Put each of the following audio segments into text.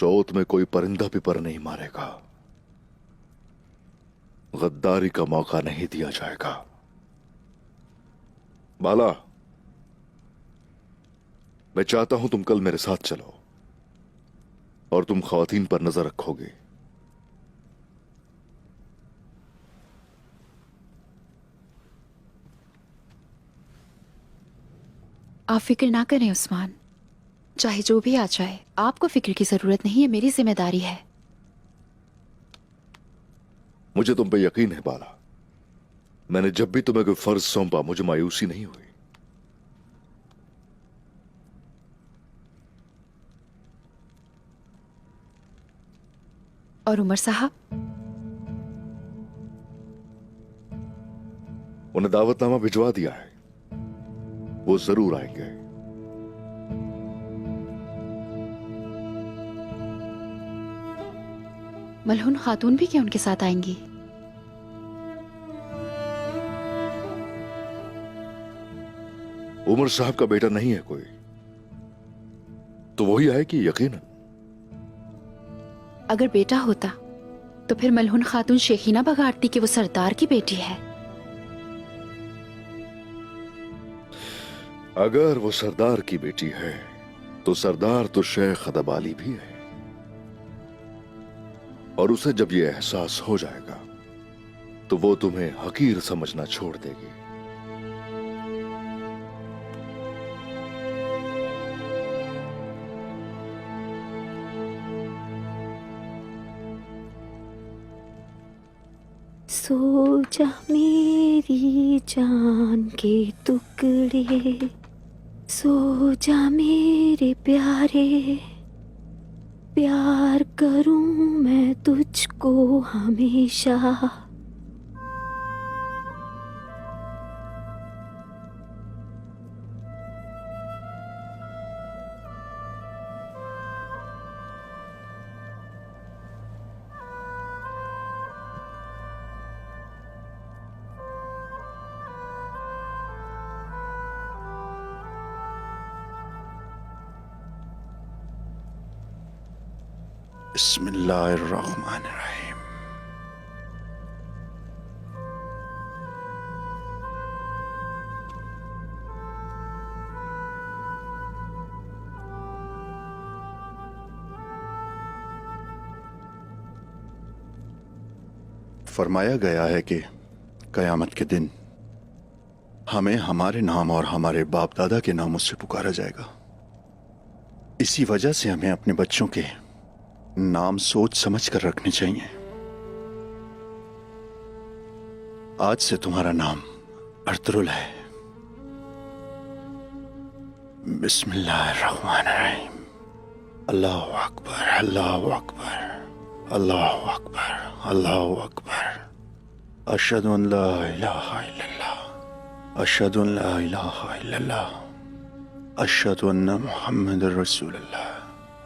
शौत में कोई परिंदा भी पर नहीं मारेगा। गद्दारी का मौका नहीं दिया जाएगा। बाला, मैं चाहता हूं तुम कल मेरे साथ चलो और तुम खवातीन पर नजर रखोगे। आप फिक्र ना करें उस्मान, चाहे जो भी आ जाए आपको फिक्र की जरूरत नहीं है, मेरी जिम्मेदारी है। मुझे तुम पे यकीन है बाला। मैंने जब भी तुम्हें कोई फर्ज सौंपा मुझे मायूसी नहीं हुई। और उमर साहब? उन्हें दावतनामा भिजवा दिया है, वो जरूर आएंगे। मलहून खातून भी क्या उनके साथ आएंगी? उमर साहब का बेटा नहीं है कोई, तो वही आएगी यकीनन। अगर बेटा होता तो फिर मलहून खातून शेखीना बगाड़ती कि वो सरदार की बेटी है। अगर वो सरदार की बेटी है तो सरदार तो शेख अदबाली भी है, और उसे जब ये एहसास हो जाएगा तो वो तुम्हें हकीर समझना छोड़ देगी। सो जा मेरी जान के टुकड़े, सो जा मेरे प्यारे, प्यार करूं मैं तुझको हमेशा। बिस्मिल्लाहिर्रहमानिर्रहीम। फरमाया गया है कि कयामत के दिन हमें हमारे नाम और हमारे बाप दादा के नामों से पुकारा जाएगा। इसी वजह से हमें अपने बच्चों के नाम सोच समझ कर रखने चाहिए। आज से तुम्हारा नाम अर्तुरुल है। बिस्मिल्लाहिर्रहमानिर्रहीम। अल्लाहु अकबर, अल्लाहु अकबर, अल्लाहु अकबर, अल्लाहु अकबर। अशहदु अन ला इलाहा इल्लल्लाह, अशहदु अन ला इलाहा इल्लल्लाह, अशहदु अन्ना मुहम्मदुर रसूलुल्लाह,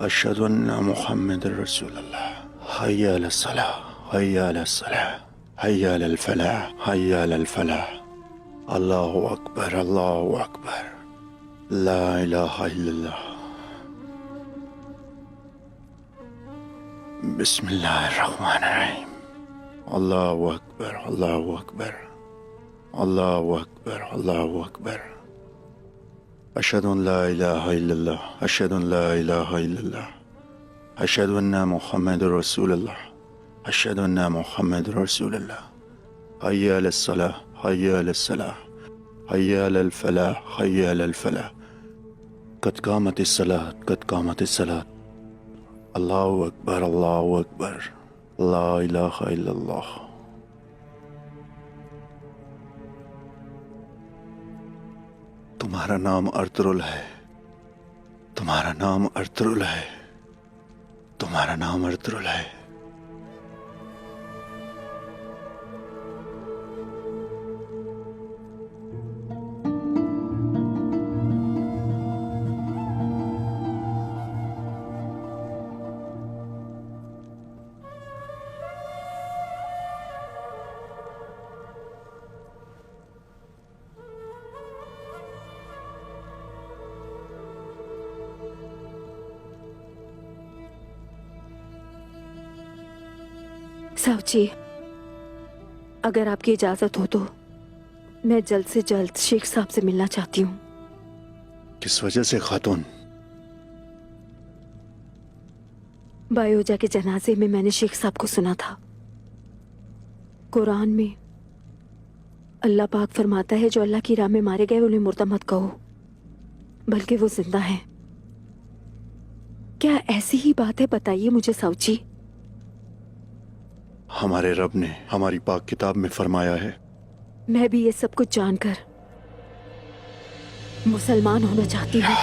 अशहदु अन्ना मुहम्मदुर रसूलुल्लाह। हय्या अलस सलाह, हय्या अलस सलाह, हय्या अलल फलाह, हय्या अलल फलाह। अल्लाहु अकबर, अल्लाहु अकबर, ला इलाहा इल्लल्लाह। बिस्मिल्लाहिर्रहमानिर्रहीम। अल्लाहु अकबर, अल्लाहु अकबर, अल्लाहु अकबर, अल्लाहु अकबर। अशहदु अन ला इलाहा इल्लल्लाह, अशहदु अन ला इलाहा इल्लल्लाह, अशहदु अन्ना मुहम्मदुर रसूलुल्लाह, अशहदु अन्ना मुहम्मदुर रसूलुल्लाह। हय्या अलस सलाह, हय्या अलस सलाह, हय्या अलल फलाह, हय्या अलल फलाह। कद कामतिस सलाह, कद कामतिस सलाह। अल्लाहु अकबर, अल्लाहु अकबर, ला इलाहा इल्लल्लाह। तुम्हारा नाम अर्तुरुल है, तुम्हारा नाम अर्तुरुल है, तुम्हारा नाम अर्तुरुल है। सावजी, अगर आपकी इजाजत हो तो मैं जल्द से जल्द शेख साहब से मिलना चाहती हूँ। किस वजह से खातून? बायोजा के जनाजे में मैंने शेख साहब को सुना था। कुरान में अल्लाह पाक फरमाता है, जो अल्लाह की राह में मारे गए उन्हें मुर्दा मत कहो, बल्कि वो जिंदा हैं। क्या ऐसी ही बात है? बताइए मुझे सावजी। हमारे रब ने हमारी पाक किताब में फरमाया है। मैं भी ये सब कुछ जानकर मुसलमान होना चाहती हूँ।